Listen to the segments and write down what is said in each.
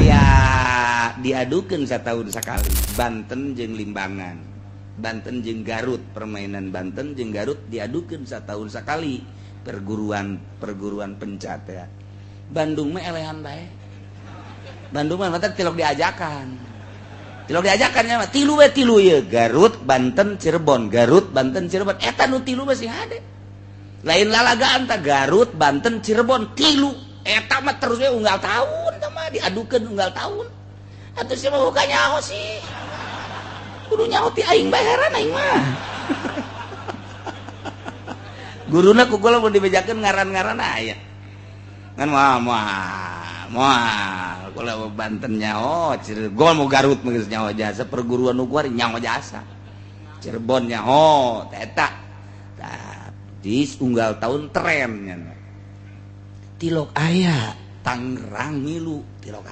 aya diadukeun satahun sakali Banten jeung Limbangan, Banten jeung Garut, permainan Banten jeung Garut diadukeun satahun sakali perguruan pencat ya. Bandung mah elehan bae. Bandung mah mata tilok diajakan. Tilok diajakannya mah tilu ye Garut, Banten, Cirebon, Garut, Banten, Cirebon. Eta nu tilu mah sing hade. Lain lalagaan tah Garut, Banten, Cirebon tilu. Eta mah terus we unggal tahun tah mah diadukeun unggal tahun. Atuh sia mah buka nyaho sih. Kudu nyaho ti aing bae heran aing mah. Guruna ku kula mun dibejakeun ngaran-ngaran aya. Kan moal kula Banten nyaho, Cirebon mau Garut mah geus nyaho jasa, perguruan nu kuari nyaho jasa. Cirebon nyaho eta. Tah di unggal tahun tren nya. Tilok aya Tangerang ngilu tilok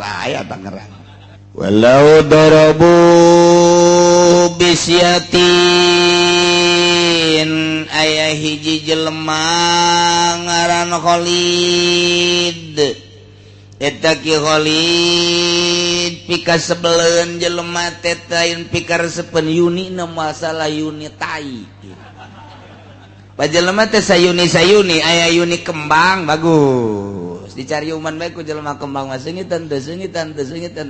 aya Tangerang. Walau darabu bisyatin aya hiji jelema ngaran Khalid. Eta ki Khalid pika sebeleun jelema teh lain pikaresepen Yuni na masalah Yuni tai. Jelema teh sayuni aya Yuni kembang bagus. Dicari uman bae ku jelema kembang mah seungitan teu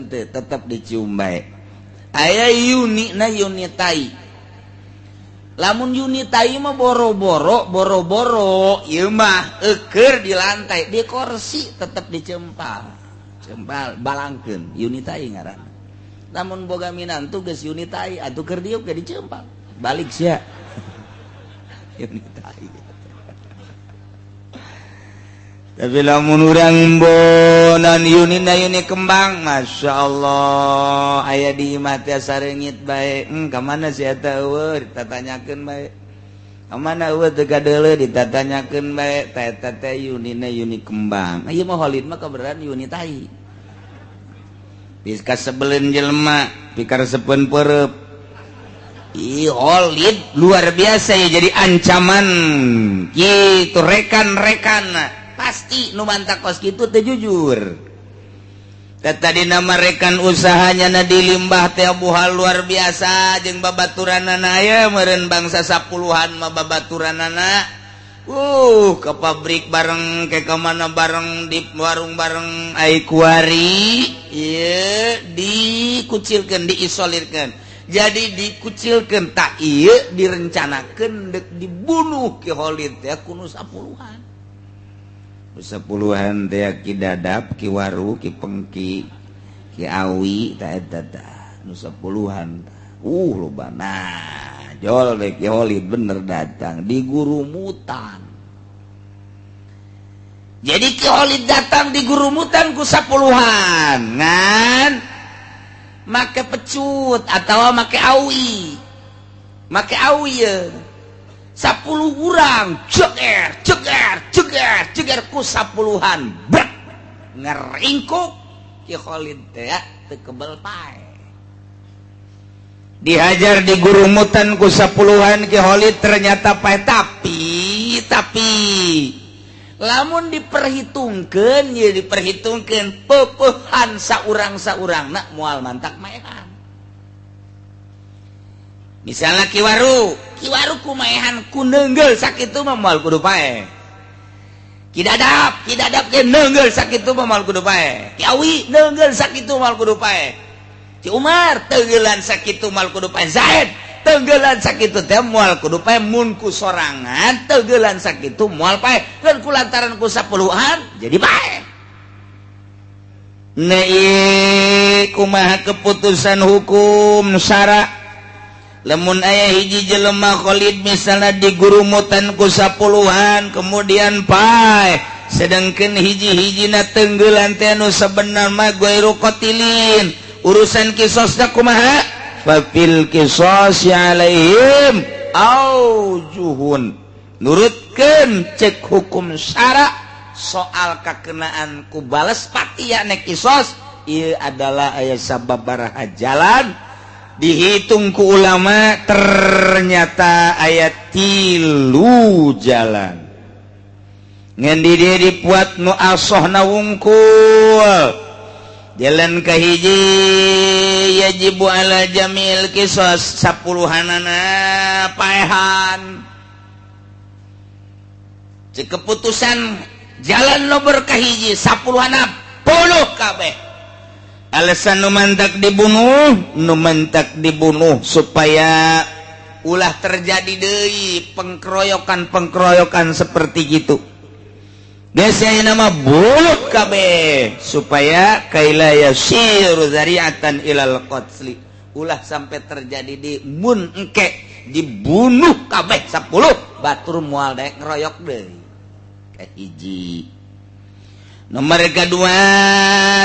tetep dicium bae. Aya Yuni na Yuni tai. Lamun Yuni tai mah boro-boro ieu mah eukeur di lantai, di kursi tetep dicempal. Cempal balangkeun Yuni tai ngaranna. Lamun boga minantu geus Yuni tai atuh keur diuk ge dicempal. Balik sia. Yuni tai. Tapi lamun urang bonan Yuni na Yuni kembang, Masya Allah aya di imah teh sareungit bae. Ka mana si eta eueuh ditatanyakeun bae. Ka mana eueuh teu gadeuleu ditatanyakeun bae. Tah eta teh Yuni na Yuni kembang. Ieu mah Khalid mah kabeneran Yuni tai. Pika sebeleun jelema pikaresepeun peureup. Khalid luar biasa ya, jadi ancaman gitu rekan-rekan pasti nu mantakos gitu teh jujur. Tadi nama rekan usahanya na di limbah teh buhal luar biasa jeung babaturanana aya meureun bangsa 10-an mah babaturanana ke pabrik bareng ke kemana bareng di warung bareng ai kuari ieu dikucilkeun diisolirkeun. Jadi dikucilkeun tak ieu direncanakeun dek dibunuh ki Khalid teh kuno 10-an. 10-an teh ki Dadap, ki Waru, ki Pengki, ki Awi tah eta tah nu 10-an. Loba. Nah, jol deh ki Khalid bener datang di Gurumutan. Jadi ki Khalid datang di Gurumutan ku 10-an, ngan make pecut atau make awi ya 10 urang ceger ku 10-an brek ngeringkuk ki Khalid teh teu kebel pae dihajar di Gurumutan ku 10-an ki Khalid ternyata pae tapi lamun diperhitungkeun peupehan saurang-saurangna moal mantak maehan. Misalnya ki Waru kumaehan ku neungeul sakitu mah moal kudu pae. Ki Dadap ge neungeul sakitu mah moal kudu pae. Ki Awi neungeul sakitu moal kudu pae. Ki Umar teungeulan sakitu moal kudu pae. Zaid teungeulan sakitu teh moal kudu pae, mun ku sorangan teungeulan sakitu moal pae, lamun ku lantaran ku 10-an jadi pae. Nah ieu kumaha keputusan hukum syara lamun aya hiji jelema Khalid misalna di Gurumutan ku 10-an kemudian pae, sedengkeun hiji-hijina teungeulan teh anu sabenar mah ghairu qatilin, urusan kisosna kumaha fafil qisas alaihim aujuhun, nurutkeun cek hukum syara soal kakenaan ku bales pati yakni qisas ieu adalah aya sababaraha jalan dihitung ku ulama ternyata aya 3 jalan. ngendi dia dipuat nu asohna wungkul jalan kahiji yajibu ala jamil kisos sapuluhanana paehan cek keputusan jalan nomor kahiji sapuluhana puluh kabeh alasan nu mantak dibunuh supaya ulah terjadi deui pengkeroyokan seperti gitu. Biasanya nama bulut kabeh supaya kaila yasiru zari'atan ilal qatli ulah sampai terjadi di mun engke dibunuh kabeh 10 batur moal daek ngeroyok deui kahiji. Nomor kedua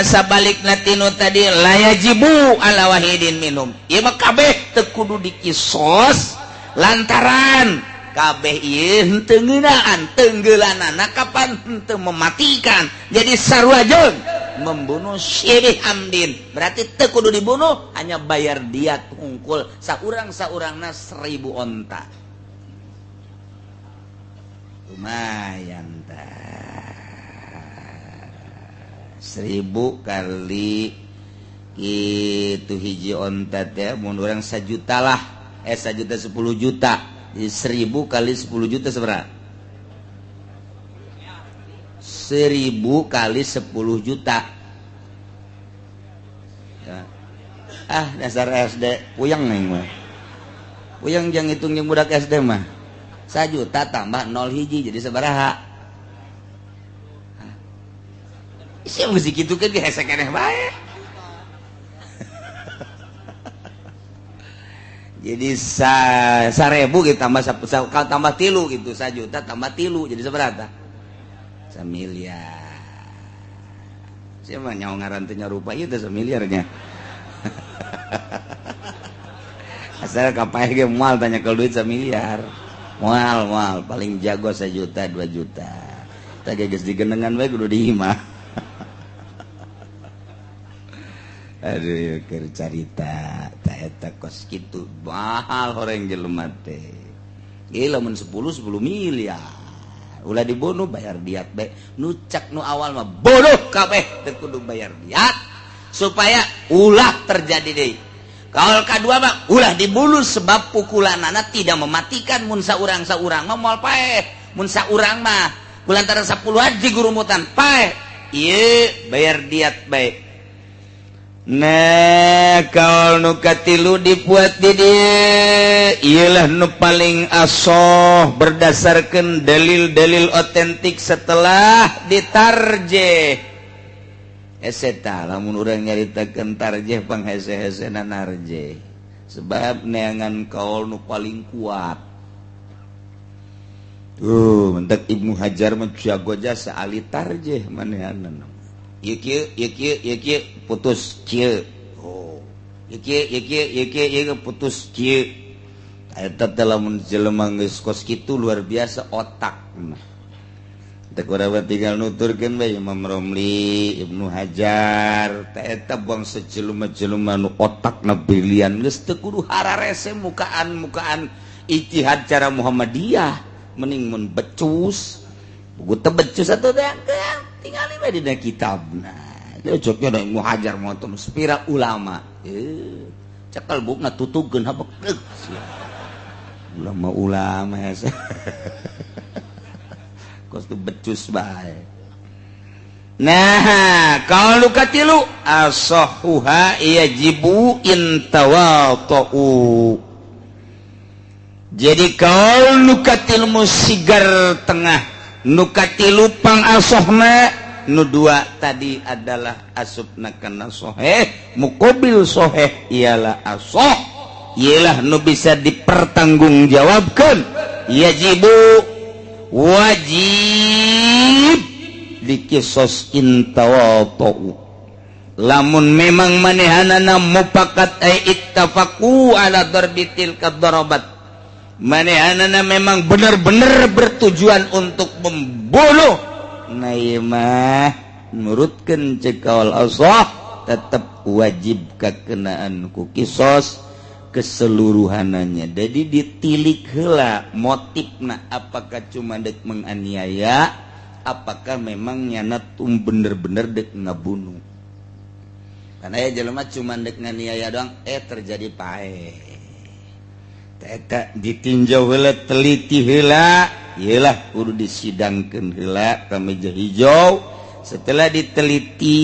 sabalikna tinu tadi layajibu ala wahidin minum ieu mah kabeh teu kudu dikisos lantaran kabeh ieu henteu ngeunaan teunggelanana kapan henteu mematikan jadi sarwajeun membunuh syibih amdin berarti teu kudu dibunuh hanya bayar diat hungkul saurang-saurangna 1000 onta lumayan tah 1000 kali itu hiji onta teh mun urang 1 juta lah 1 juta 10 juta jadi 1000 kali 10 juta seberapa? 1000 kali 10 juta ya. Dasar SD puyeng nih mah puyeng jang hitung yang budak SD mah 1 juta tambah 0 hiji jadi sabaraha isi musik itu kan gehesek eneh bae jadi 1000 gitu tambah 3 gitu 1 juta tambah 3 jadi seberapa? 1 miliar siapa nyawa ngarantinya rupa itu 1 miliarnya asal kapai ge moal tanya ke duit 1 miliar moal paling jago 1 juta 2 juta tak geus digenengan bae kudu diimah aduh keur carita tah eta kos kitu mahal horeng jelema teh ieu lamun 10 miliar ulah dibunuh bayar diat bae nu cak nu awal mah bodoh kabeh teu kudu bayar diat supaya ulah terjadi deui kaul kadua mah ulah dibunuh sebab pukulanana tidak mematikan mun saurang-saurang mah moal paeh mun saurang mah kulantaran 10 haji gurumutan paeh ieu bayar diat bae. Nah kaul nu katilu dibuat di dieu ialah nu paling asoh berdasarkan dalil-dalil otentik setelah ditarjeh eseta lamun urang nyaritakeun tarjeh panghese-hesena narjeh sebab neangan kaul nu paling kuat mentek Ibnu Hajar mah jago jasa ahli tarjeh manehanna ieu kieu putus kieu ieu kieu putus kieu eta teh lamun jelema geus kos kitu luar biasa otakna teh kumaha tinggal nuturkeun bae Imam Romli Ibnu Hajar teh eta bangsa jelema-jelema nu otakna brilian geus teu kudu hararese mukaan ijtihad cara Muhammadiyah mending mun becus buku teh becus atuh teh tinggali bae dina kitabna cocoknya da Ibnu Hajar motom spira ulama cekal bukna tutugkeun habek deuk ulama hese kos tu becus bae nah kalau katilu asahuha yajibu intawatu jadi kalau katil musigar tengah nukatilu pang asohna nu dua tadi adalah asupna kana soheh muqabil soheh ialah asoh ialah nu bisa dipertanggungjawabkan yajibu wajib dikisos intawatu lamun memang manehanana mupakat ay ittafaqu ala darbitil kadarabat manehanana memang benar-benar bertujuan untuk membunuh nah ieu mah nurutkeun ceuk kaul Allah tetap wajib kakenaan ku kisos keseluruhannya jadi ditilik heula motifna apakah cuma dek menganiaya apakah memang nyanat bener-bener dek ngabunuh. Karena ya jelema cuma dek nganiaya doang terjadi pae. Eta ditinjau heula teliti heula, iyalah kudu disidangkeun heula ka meja hijau. Setelah diteliti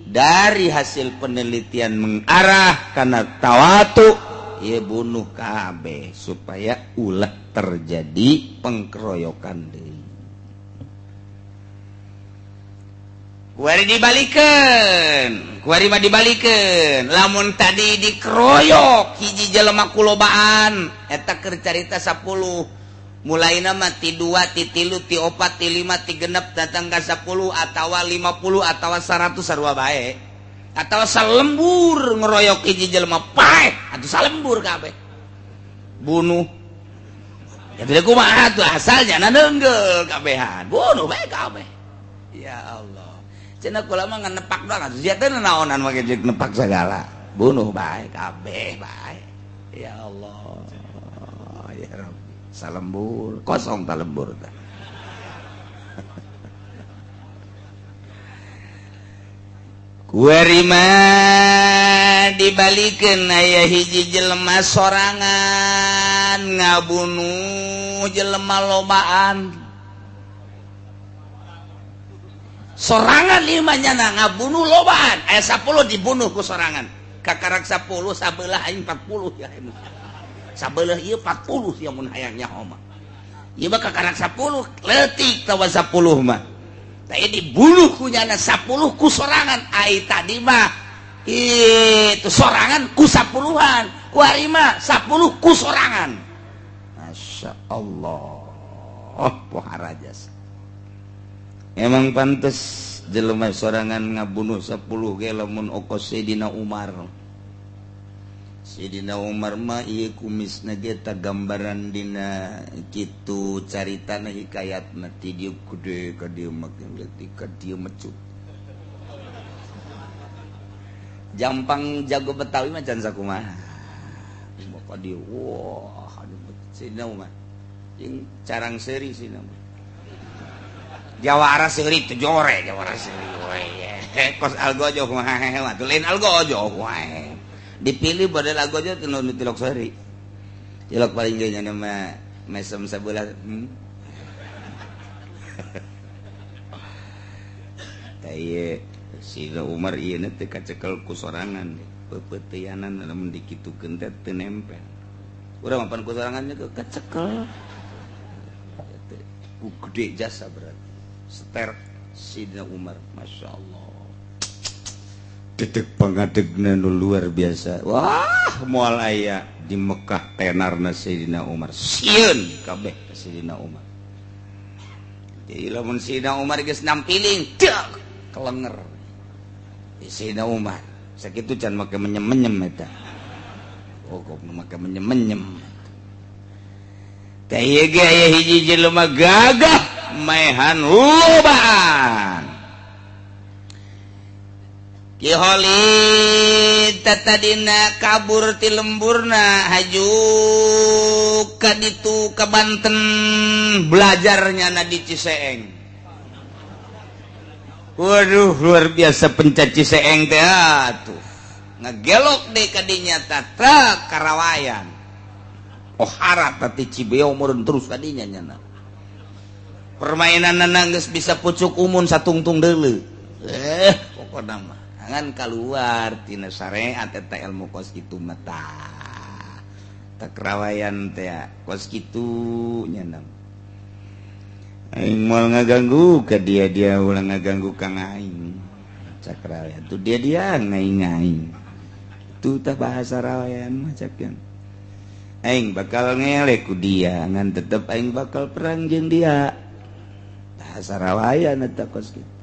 dari hasil penelitian mengarah karena tawatu, ia bunuh kabeh supaya ulah terjadi pengkeroyokan deui. Kuari mah dibalikeun. Lamun tadi dikeroyok hiji jelema kulobaan eta keur carita 10. Mulaina mah ti 2, ti 3, ti 4, ti 5, ti 6 datang ka 10 atawa 50 atawa 100 sarua bae. Atawa salembur ngeroyok hiji jelema paeh atuh salembur kabeh. Bunuh. Ya teh kumaha atuh asalnya neunggel kabehan. Bunuh bae kabeh. Ya Allah. Cenah kula mah ngenepak doang atuh sia teh naonan make jeung nepak segala. Bunuh bae kabeh bae. Ya Allah. Ya Rabbi. Salembur kosong talembur teh. Kuari mah dibalikeun aya hiji jelema sorangan ngabunuh jelema lobaan. Sorangan limanya ngabunuh lobaan aya 10 dibunuh ku sorangan. Kakarak 10 sabelah aing 40 ya. Sabelah ieu 40 sia mun hayang nyaho mah. Ieu mah kakarak 10 leutik tawa 10 mah. Tah dibunuh ku nyana 10 ku sorangan. Ai tadi mah itu sorangan ku 10-an. Ku ari mah 10 ku sorangan. Masya Allah. Pohara jasa. Emang pantes jelema sorangan ngabunuh 10 ge lamun okos Sayyidina Umar. Sayyidina Umar mah ieu kumisna ge ta gambaran dina kitu caritana hikayatna ti dieu gede ka dieu makin leutik ka dieu mecut. Jampang jago Betawi mah can sakumaha. Maka dieu wah anu Sayyidina Umar. Jeung carang seuri Sayyidina Umar. Jawara seuri teh jore jawara seuri we. Kos algojo kumaha atuh lain algojo wae. Dipilih badal algojo teh nu tilok seuri. Tilok paling ge nya mah mesem sabelah. Tah si Umar ieu teh kacekel ku sorangan peupeuteuyanan lamun dikitukeun teh teu nempel. Urang mapan ku sorangan kecekel. Ku gede jasa berarti. Seter Sayyidina Umar, Masya Allah. Detik pangadegna nu luar biasa. Wah, moal aya di Mekah tenarna Sayyidina Umar. Sieun kabeh ka Sayyidina Umar. Jadi lamun Sayyidina Umar geus nampiling, dak kelenger. Di Sayyidina Umar, sakitu can make menyem-menyem eta. Oh, kok make menyem-menyem. Tah ieu ge aya hiji jelema gagah maehan lobaan. Ki Khalid tatadina kabur ti lemburna haju ka ditu ka Banten belajarnya na di Ciseeng. Waduh luar biasa pencaci Ciseeng teh atuh. Ngagelok deh kadinya tata Karawayan. Oh harap tati Cibeo meureun terus kadinya nyana. Permainan nanggeus bisa pucuk umun satungtung deuleu. Pokona mah angan keluar tina syariat eta ilmu kos kitu mah tah. Tak Karawayan teh kos kitu nyana. Aing moal ngaganggu ka dia ulang ngaganggu kang aing. Cak Rawayan tuh dia ngaing-ngaing. Itu tah bahasa Rawayan mah cakeun. Aing bakal ngelek ku dia ngan tetep aing bakal perang jeung dia. Bahasa Rawayan eta kos kitu.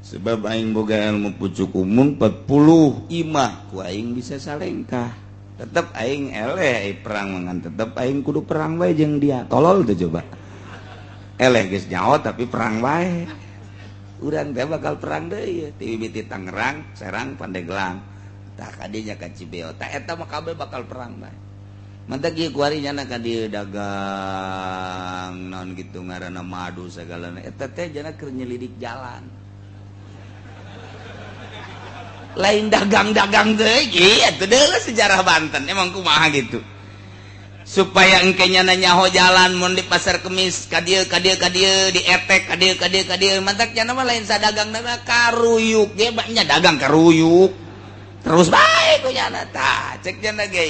Sebab aing boga ilmu pucuk umum 40 imah ku aing bisa salengkah. Tetep aing eleh perang ngan tetep aing kudu perang wae jeung dia. Tolol tuh coba. Eleh geus nyaho tapi perang wae. Urang teh bakal perang deui ti bibiti Tangerang, Serang, Pandeglang. Tah kadinya ka Cibeo. Tah eta mah kabeh bakal perang bae. mantap ieu kuarinya ka dieu dagang naon gitu ngaranna madu sagalana eta teh jana keur nyelidik jalan lain dagang-dagang deui ieu teh deuleuh sejarah Banten emang kumaha gitu supaya engkenya nyaho jalan mun di pasar kemis ka dieu dietek ka dieu mantap cenah mah lain sadagang-dagang karuyuk ge banyak dagang karuyuk terus bae ku nya tah cek cenah ge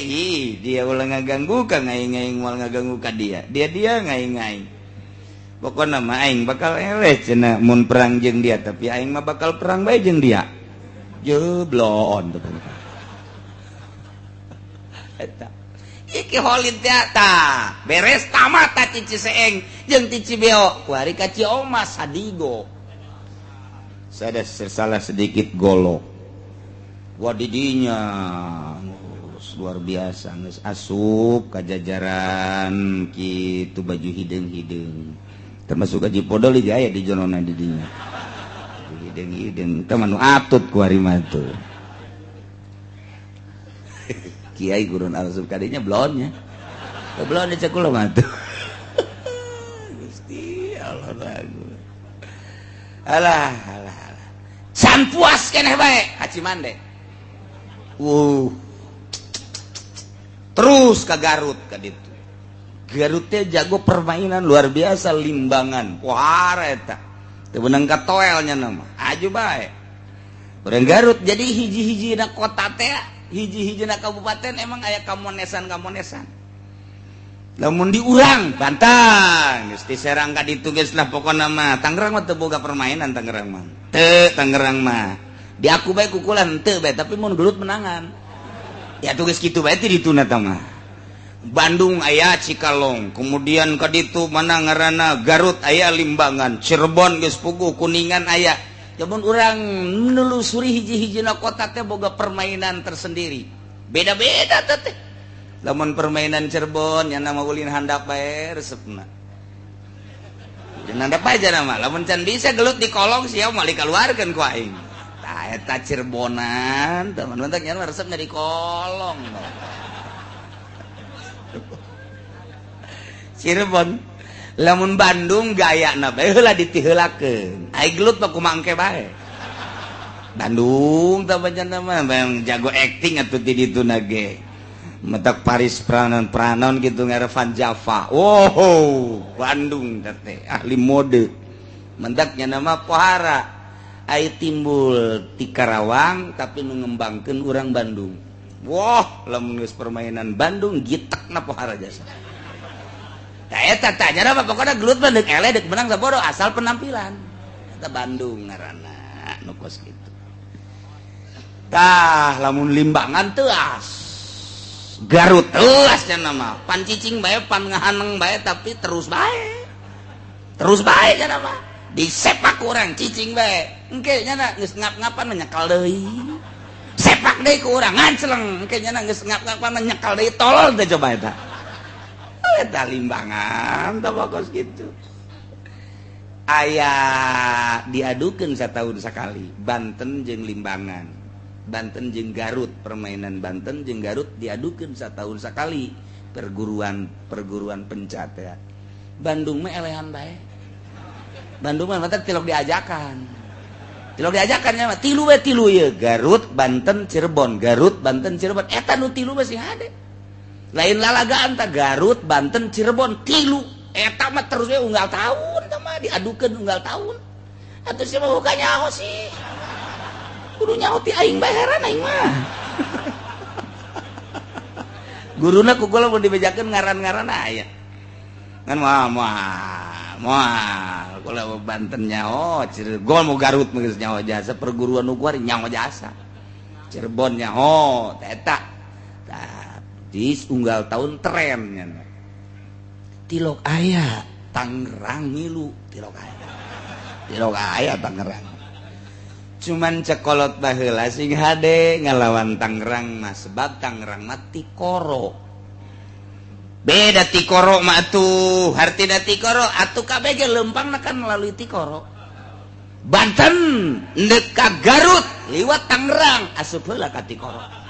dia ulah ngaganggu ka ngaing-ngaing moal ngaganggu ka dia ngaing-ngaing pokona mah aing bakal eleh cenah mun perang jeung dia tapi aing mah bakal perang bae jeung dia jeblon eta iki holid teh beres tamat ta cici seeng jeung cici beo kuari ka Ciomas Sadigo saya salah sedikit golok wadidinya luar biasa geus asup ka jajaran kitu baju hideung-hideung termasuk Haji Podol ieu aya di jonona di dinya hideung-hideung teh manu atut kuari mah tuh Kiai gurun asup kadinya blonnya blon cek kula mah tuh Gusti Allah ragu alah san puas keneh bae Haji Mande terus ke Garut ka ditu Garut teh jago permainan luar biasa limbangan pohara eta teu beunang ka toelnya nama aju bae urang Garut jadi hiji-hijina kota teh hiji-hijina kabupaten emang aya kamonesan lamun di urang Banten geus diserang ka ditu geus lah pokona mah Tangerang mah teu boga permainan Tangerang mah di aku bae kukulan teu bae tapi mun gelut menangan ya tugas kitu bae ti dituna tah mah Bandung aya Cikalong kemudian ka ditu mana ngaranna Garut aya Limbangan Cirebon geus puguh Kuningan aya jamun urang nelusuri hiji-hijina kota teh boga permainan tersendiri beda-beda teh lamun permainan Cirebon nya nama ulin handap bae resepna handap bae cenah mah lamun can bisa gelut di kolong sia moal dikaluarkeun ku aing tah eta Cirebonan teman mentak nya resepna di kolong Cirebon lamun Bandung gayana bae heula ditiheulakeun ai gelut mah kumaha engke bae Bandung tah pancen mah jago acting atuh ti dituna ge metak Paris pranon gitu ngarevan Java Bandung teh ahli mode mentak nya nama pohara ai timbul ti Karawang tapi nu ngembangkeun urang Bandung lamun geus permainan Bandung gitekna pohara jasa tah eta tah nya apa pokona gelut mah deuk eleh deuk menang sabodo asal penampilan eta Bandung ngaranna nu kos kitu tah lamun Limbangan teu Garut teuas cenah mah pan cicing bae pan ngahaneng bae tapi terus bae cenah mah disepak urang cicing bae engke nya geus ngap-ngapan nyekal deui sepak deui ku urang nganceleng engke nya geus ngap-ngapan nyekal deui tolol teh coba eta eta Limbangan tah bagus gitu aya diadukeun sataun sakali Banten jeung Limbangan Banten jeung Garut permainan Banten jeung Garut diadukeun sataun sakali perguruan pencat ya Bandung mah elehan bae Bandung mah mata tilok diajakan nya mah tilu ye Garut Banten Cirebon eta nu tilu mah sing hade lain lalagaan tah Garut Banten Cirebon tilu eta mah terus we unggal tahun tah mah diadukeun unggal tahun atuh siapa buka nyaho sih kudu nyaho ti aing bae heran aing mah guruna kukula mun dibejakeun ngaran-ngaran aya kan moal kula Banten nyaho Cirebon mau Garut mah geus nyaho jasa perguruan nu kuari nyaho jasa Cirebon nyaho tah eta tah di unggal tahun trennya tilok aya Tangerang ngilu tilok aya Tangerang cuman cekolot baheula sing hade ngalawan Tangerang mah sebab Tangerang mah tikoro beda tikoro mah atuh hartina tikoro atuh kabeh ge leumpangna kan melalui tikoro Banten ndek ka Garut liwat Tangerang asup heula ka tikoro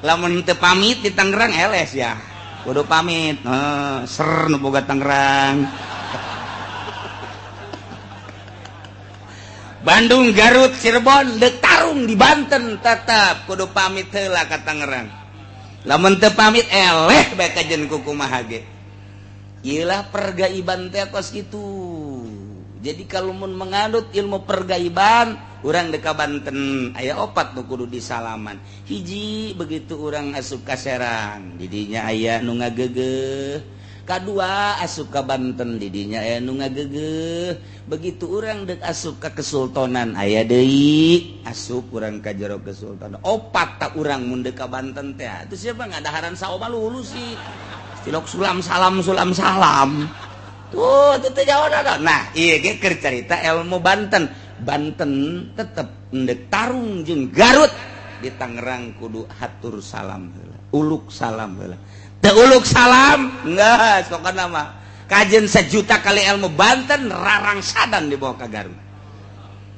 lamun teu pamit di Tangerang eles ya kudu pamit ser nu boga Tangerang Bandung, Garut, Cirebon, dek tarung di Banten tetap kudu pamit heula ka Tangerang. Lamun teu pamit eleh bae kajen ku kumaha ge. Ieu lah pergaiban teh kos kitu. Jadi kalau mun menganut ilmu pergaiban, urang dek ka Banten aya 4 nu kudu disalaman. Hiji begitu urang asup ka Serang, didinya aya nu ngageugeuh. Kadua asup ka Banten didinya aya nu ngageugeuh. Begitu urang dek asup ka Kesultanan aya deui asup urang ka jero Kesultanan. 4 tak urang mun dek ka Banten teh. Itu siapa ngadaharan saoma lulus sih. Cilok sulam salam. Tuh teh jawabanna. Nah, ieu ge keur carita ilmu Banten. Banten tetep endek tarung jeung Garut di Tangerang kudu hatur salam heula. Uluk salam heula. Teu uluk salam enggak sokana mah kajen 1 juta kali ilmu Banten rarang sadan dibawa ke Garut.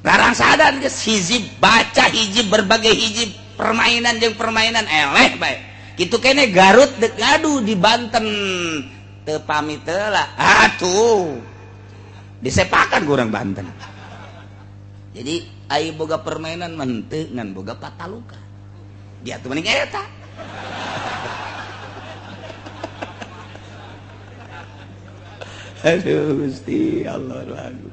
Rarang sadan geus hiji baca hiji berbagai hiji permainan jeung permainan eleh bae. Kitu kene Garut dek ngadu di Banten teu pamit heula. Atuh disepakan ku urang Banten. Jadi aya boga permainan mah henteu ngan boga pataluka. Dia teh mending eta. Aduh Gusti Allah lagu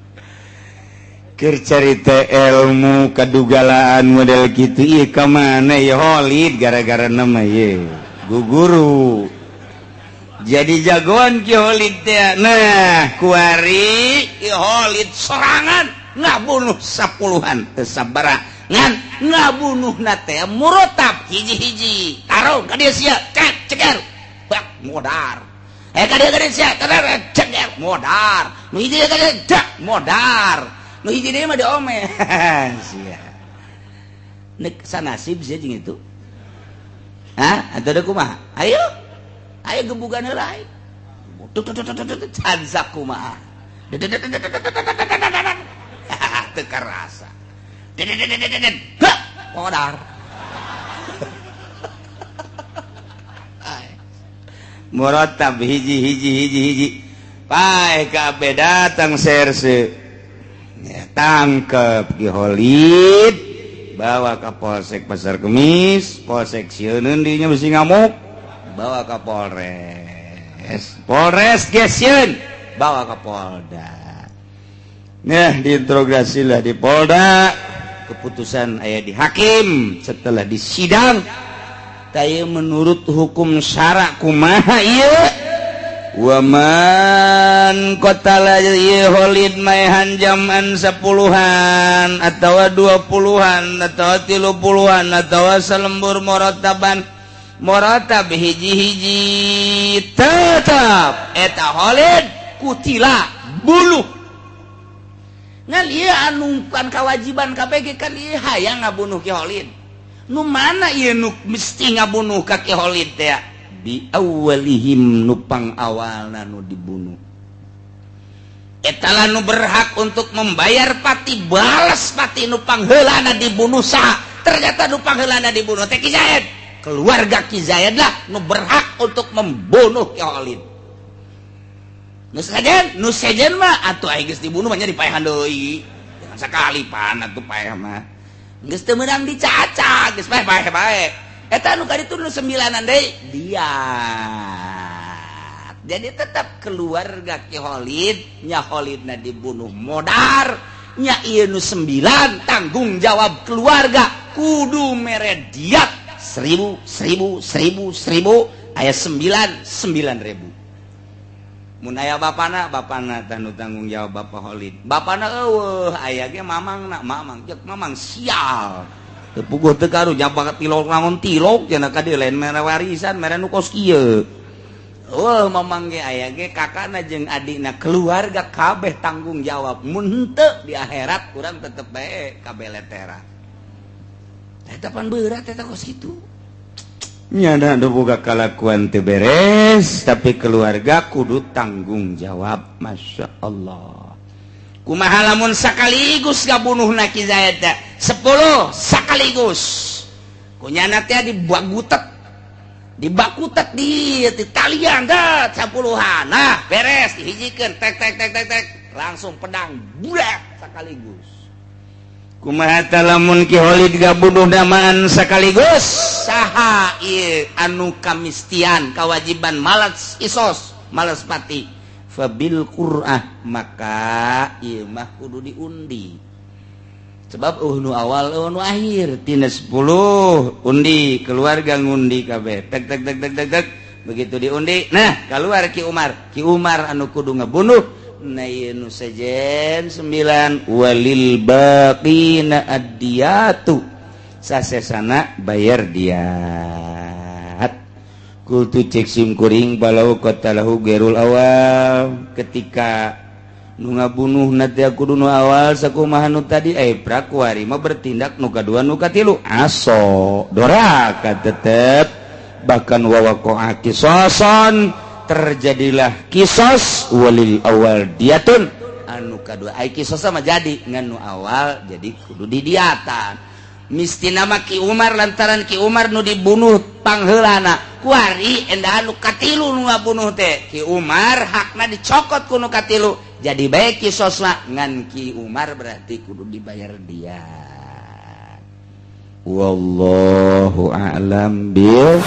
keur carita ilmu kadugalaan model kitu ieu ka mana ya Holid gara-gara nama ye guguru jadi jagoan ki Holid teh. Nah kuari ki Holid sorangan ngabunuh 10-an teu sabaraha ngan ngabunuhna teh murotab hiji-hiji tarung ka dieu sia ceker bak modar kadang-kadang sia ceker modar nu hiji kadang dak modar nu hiji deui mah diome sia nek sanasib sia jeung itu atuh da kumaha ayo gebugan heula ayo cansak kumaha teu karasa modar murotab hiji pae kabeh datang serse ya, tangkep ki Holid bawa ke Polsek Pasar Kemis Polsek sieun dinya bisi ngamuk bawa ke Polres gesieun bawa ke Polda. Nah diinterogasi lah di Polda keputusan aya di hakim setelah disidang taya menurut hukum syara kumaha ieu wa man qatala ieu Holid maehan jaman 10-an atawa 20-an atawa 30-an atawa salembur muratab hiji-hiji tetap eta Holid kutila buluh ngan ieu anu kan kewajiban KPG kan ieu hayang ngabunuh ki Holid. Nu mana ieu nu mesti ngabunuh ka Ki Holid teh di awalihim nupang awalna nu dibunuh eta lah nu berhak untuk membayar pati balas pati nupang heulana dibunuh ternyata nupang heulana dibunuh teh Ki Zaid keluarga Ki Zaid lah nu berhak untuk membunuh Ki Holid nu sejen mah atuh aya geus dibunuh mah nya dipaehan deui jangan sakali pan atuh paeh mah geus teu meunang dicaca geus bae eta anu kaditu nu 9-an deui diat jadi tetap keluarga Ki Holid nya Holidna dibunuh modar nya ieu nu 9 tanggung jawab keluarga kudu mere diat 1000 aya 9.000 mun aya bapana teh nu tanggung jawab Bapak Holid bapana eueuh aya ge mamangna cek mamang sial teu puguh teu karu jabat tilok naon tilok cenah ka dieu lain mere warisan mere nu kos kieu mamang ge aya ge kakana jeung adina keluarga kabeh tanggung jawab mun henteu di akhirat urang tetep bae kabeleteran eta pan berat eta kos kitu nyana ada boga kalakuan teu beres tapi keluarga kudu tanggung jawab. Masya Allah kumaha lamun sakaligus ngabunuhna Ki Zaid 10 sakaligus kunyana teh dibagutet dibakutak di talian dah 10-an. Nah beres dihijikeun tek langsung pedang bulat sekaligus. Kumaha lamun Ki Holid gabunuh damaan sekaligus saha ieu anu kamistian kawajiban malas isos malas pati fabil qur'ah maka ieu mah kudu diundi sebab nu awal nu akhir tina 10 undi keluarga ngundi kabeh tek begitu diundi nah keluar Ki Umar anu kudu ngabunuh na nu sejen 9 walil baqina ad-diyatu sasesana bayar diat kultu cek sim kuring balau qatalahu gerul awal ketika nu ngabunuh nanti kudu nu awal sakumaha nu tadi prakuari mah bertindak nu kadua nu katilu aso doraka tetep bahkan wawaqa'a qisasan terjadilah kisos walil awal diatun anu kadua kisos sama jadi nganu awal jadi kudu didiatan misti nama Ki Umar lantaran Ki Umar nu dibunuh pangheulana kuari endah anu katilu nu ngabunuh teh Ki Umar hakna dicokot ku nu katilu jadi bae kisosna ngan Ki Umar berarti kudu dibayar diat wallahu a'lam bil